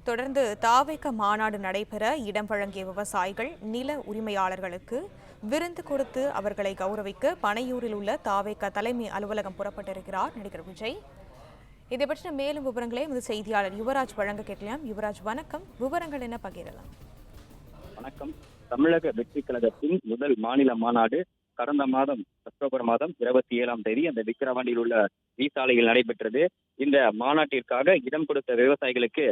தொடர்ந்து தாவேக மாநாடு நடைபெற இடம் வழங்கிய விவசாயிகள் நில உரிமையாளர்களுக்கு விருந்து கொடுத்து அவர்களை கௌரவிக்க பனையூரில் உள்ள தாவேக தலைமை அலுவலகம் புறப்பட்டிருக்கிறார் நடிகர் விஜய். இதை பற்றின மேலும் விவரங்களை எமது செய்தியாளர் யுவராஜ் வழங்க கேட்கலாம். யுவராஜ், வணக்கம். விவரங்கள் என்ன பகிரலாம்? வணக்கம். தமிழக வெற்றி கழகத்தின் முதல் மாநில மாநாடு கடந்த மாதம் அக்டோபர் மாதம் 27ஆம் தேதி அந்த விக்கிரவாண்டியில் உள்ள சாலையில் நடைபெற்றது. இந்த மாநாட்டிற்காக இடம் கொடுத்த விவசாயிகளுக்கு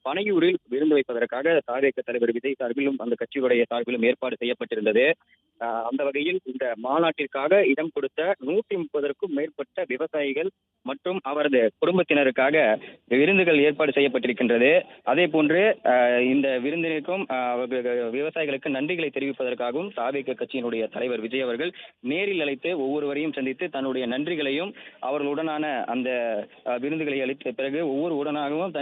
பனையூரில் விருந்து வைப்பதற்காக தாவேக தலைவர் விஜய் சார்பிலும் அந்த கட்சியுடைய சார்பிலும் ஏற்பாடு செய்யப்பட்டிருந்தது. அந்த வகையில் இந்த மாநாட்டிற்காக இடம் கொடுத்த 130க்கும் மேற்பட்ட விவசாயிகள் மற்றும் அவரது குடும்பத்தினருக்காக விருந்துகள் ஏற்பாடு செய்யப்பட்டிருக்கின்றது. அதே போன்று இந்த விருந்தினருக்கும் விவசாயிகளுக்கு நன்றிகளை தெரிவிப்பதற்காகவும் தாவேக கட்சியினுடைய தலைவர் விஜய் அவர்கள் நேரில் அழைத்து ஒவ்வொருவரையும் சந்தித்து தன்னுடைய நன்றிகளையும் அவர்களுடனான அந்த விருந்துகளை அளித்த பிறகு ஒவ்வொருவருடனாகவும்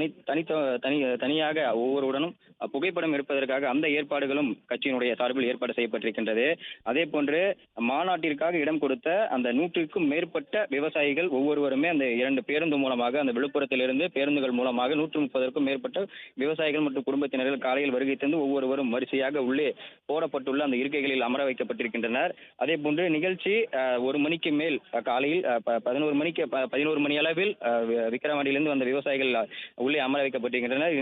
தனியாக ஒவ்வொருவருடனும் புகைப்படம் எடுப்பதற்காக அந்த ஏற்பாடுகளும் கட்சியினுடைய சார்பில் ஏற்பாடு செய்யப்பட்டிருக்கின்றது. அதே போன்று மாநாட்டிற்காக இடம் கொடுத்த அந்த 100க்கும் மேற்பட்ட விவசாயிகள் ஒவ்வொருவருமே அந்த 2 பேருந்து மூலமாக அந்த விழுப்புரத்திலிருந்து பேருந்துகள் மூலமாக 130க்கும் மேற்பட்ட விவசாயிகள் மற்றும் குடும்பத்தினர்கள் காலையில் வருகை தந்து ஒவ்வொருவரும் வரிசையாக உள்ளே போடப்பட்டுள்ள அந்த இருக்கைகளில் அமர வைக்கப்பட்டிருக்கின்றனர். அதே போன்று நிகழ்ச்சி 1 மணிக்கு மேல் காலையில் 11 மணி அளவில் விக்கிரவாண்டியிலிருந்து வந்த விவசாயிகள் உள்ளே அமர வைக்கப்பட்டிருக்கின்றனர்.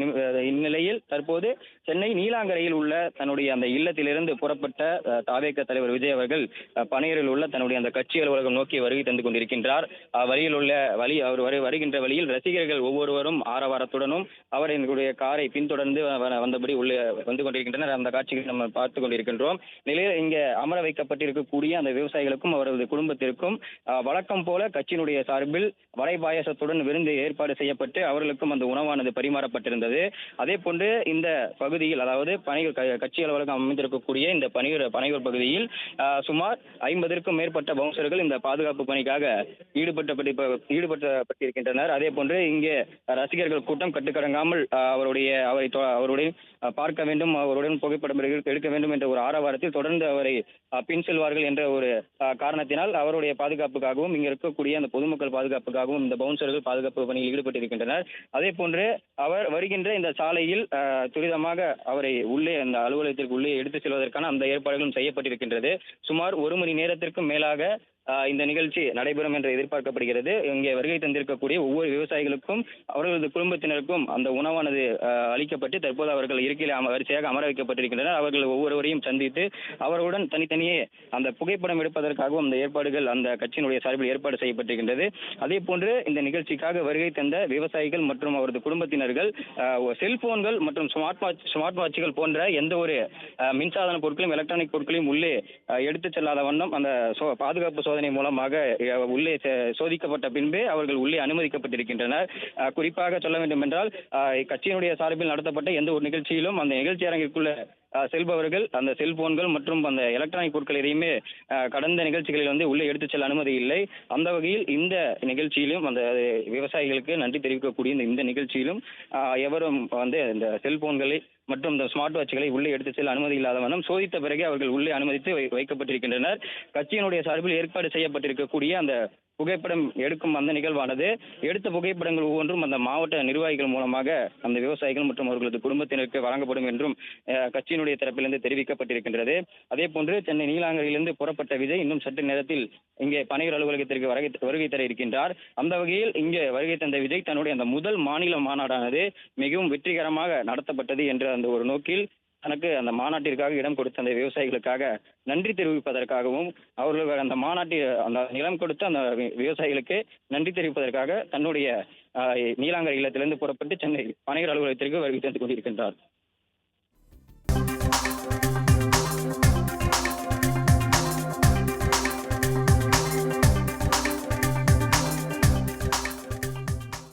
இந்நிலையில் தற்போது சென்னை நீலாங்கரையில் உள்ள தன்னுடைய அந்த இல்லத்திலிருந்து புறப்பட்ட தாவேக தலைவர் விஜய் அவர்கள் பனையூரில் உள்ள தன்னுடைய அந்த கட்சி அலுவலகம் நோக்கி வருகை தந்து கொண்டிருக்கின்றார். அவர் வருகின்ற வழியில் ரசிகர்கள் ஒவ்வொருவரும் ஆரவாரத்துடனும் அவருடைய காரை பின்தொடர்ந்து வந்தபடி உள்ளே வந்து கொண்டிருக்கின்றனர். அந்த காட்சிகளை நம்ம பார்த்துக் கொண்டிருக்கின்றோம். நிலையில் இங்கே அமர வைக்கப்பட்டிருக்கக்கூடிய அந்த விவசாயிகளுக்கும் அவரது குடும்பத்திற்கும் வழக்கம் போல கட்சியினுடைய சார்பில் வடை பாயசத்துடன் விருந்து ஏற்பாடு செய்யப்பட்டு அவர்களுக்கும் அந்த உணவானது பரிமாறப்பட்டிருந்தது. அதே போன்று இந்த பகுதியில், அதாவது கட்சி அலுவலகம் அமைந்திருக்கக்கூடிய இந்த பனையூர் பகுதியில் சுமார் 50க்கும் மேற்பட்ட பவுன்சர்கள் இந்த பாதுகாப்பு பணிக்காக ஈடுபட்டிருக்கின்றனர். அதே போன்று இங்கே ரசிகர்கள் கூட்டம் கட்டுக்கடங்காமல் அவருடைய பார்க்க வேண்டும், அவருடன் புகைப்படம் எடுக்க வேண்டும் என்ற ஒரு ஆரவாரத்தில் தொடர்ந்து அவரை பின் செல்வார்கள் என்ற ஒரு காரணத்தினால் அவருடைய பாதுகாப்புக்காகவும் இங்க இருக்கக்கூடிய அந்த பொதுமக்கள் பாதுகாப்புக்காகவும் இந்த பவுன்சர்கள் பாதுகாப்பு பணியில் ஈடுபட்டிருக்கின்றனர். அதே போன்று அவர் வருகின்ற இந்த சாலையில் துரிதமாக அவரை உள்ளே அந்த அலுவலகத்திற்கு உள்ளே எடுத்து செல்வதற்கான அந்த ஏற்பாடுகளும் செய்யப்பட்டிருக்கின்றது. சுமார் 1 மணி நேரத்திற்கும் மேலாக இந்த நிகழ்ச்சி நடைபெறும் என்று எதிர்பார்க்கப்படுகிறது. இங்கே வருகை தந்திருக்கக்கூடிய ஒவ்வொரு விவசாயிகளுக்கும் அவர்களது குடும்பத்தினருக்கும் அந்த உணவானது அளிக்கப்பட்டு தற்போது அவர்கள் இருக்கையில் வரிசையாக அமர வைக்கப்பட்டிருக்கின்றனர். அவர்கள் ஒவ்வொருவரையும் சந்தித்து அவர்களுடன் தனித்தனியே அந்த புகைப்படம் எடுப்பதற்காகவும் அந்த ஏற்பாடுகள் அந்த கட்சியினுடைய சார்பில் ஏற்பாடு செய்யப்பட்டிருக்கின்றது. அதே போன்று இந்த நிகழ்ச்சிக்காக வருகை தந்த விவசாயிகள் மற்றும் அவரது குடும்பத்தினர்கள் செல்போன்கள் மற்றும் ஸ்மார்ட் வாட்சுகள் போன்ற எந்த ஒரு மின்சாதன பொருட்களையும் எலக்ட்ரானிக் பொருட்களையும் உள்ளே எடுத்துச் செல்லாத வண்ணம் அந்த பாதுகாப்பு சோதனை மூலமாக உள்ளே சோதிக்கப்பட்ட பின்பே அவர்கள் உள்ளே அனுமதிக்கப்பட்டிருக்கின்றனர். குறிப்பாக சொல்ல வேண்டும் என்றால் கட்சியினுடைய சார்பில் நடத்தப்பட்ட எந்த ஒரு நிகழ்ச்சியிலும் அந்த நிகழ்ச்சி அரங்கிற்குள்ள செல்பவர்கள் அந்த செல்போன்கள் மற்றும் அந்த எலக்ட்ரானிக் பொருட்கள் எதையுமே கடந்த நிகழ்ச்சிகளில் உள்ளே எடுத்துச் செல்ல அனுமதி இல்லை. அந்த வகையில் இந்த நிகழ்ச்சியிலும் அந்த விவசாயிகளுக்கு நன்றி தெரிவிக்கக்கூடிய இந்த நிகழ்ச்சியிலும் எவரும் இந்த செல்போன்களை மற்றும் இந்த ஸ்மார்ட் வாட்சுகளை உள்ளே எடுத்து செல்ல அனுமதி இல்லாத வண்ணம் சோதித்த பிறகு அவர்கள் உள்ளே அனுமதித்து வைக்கப்பட்டிருக்கின்றனர். கட்சியினுடைய சார்பில் ஏற்பாடு செய்யப்பட்டிருக்கக்கூடிய அந்த புகைப்படம் எடுக்கும் அந்த நிகழ்வானது எடுத்த புகைப்படங்கள் ஒவ்வொன்றும் அந்த மாவட்ட நிர்வாகிகள் மூலமாக அந்த விவசாயிகள் மற்றும் அவர்களது குடும்பத்தினருக்கு வழங்கப்படும் என்றும் கட்சியினுடைய தரப்பிலிருந்து தெரிவிக்கப்பட்டிருக்கின்றது. அதே போன்று சென்னை நீலாங்கரையிலிருந்து புறப்பட்ட விஜய் இன்னும் சற்று நேரத்தில் இங்கே பனையூர் அலுவலகத்திற்கு வருகை தர இருக்கின்றார். அந்த வகையில் இங்கே வருகை தந்த விஜய் தன்னுடைய அந்த முதல் மாநில மாநாடானது மிகவும் வெற்றிகரமாக நடத்தப்பட்டது என்ற அந்த ஒரு நோக்கில் தனக்கு அந்த மாநாட்டிற்காக இடம் கொடுத்த அந்த விவசாயிகளுக்காக நன்றி தெரிவிப்பதற்காகவும் அவர்கள் அந்த அந்த நிலம் கொடுத்த அந்த விவசாயிகளுக்கு நன்றி தெரிவிப்பதற்காக தன்னுடைய நீலாங்கரை இல்லத்திலிருந்து புறப்பட்டு சென்னை பனையூர் அலுவலகத்திற்கு வருகை தந்து கொண்டிருக்கின்றார்.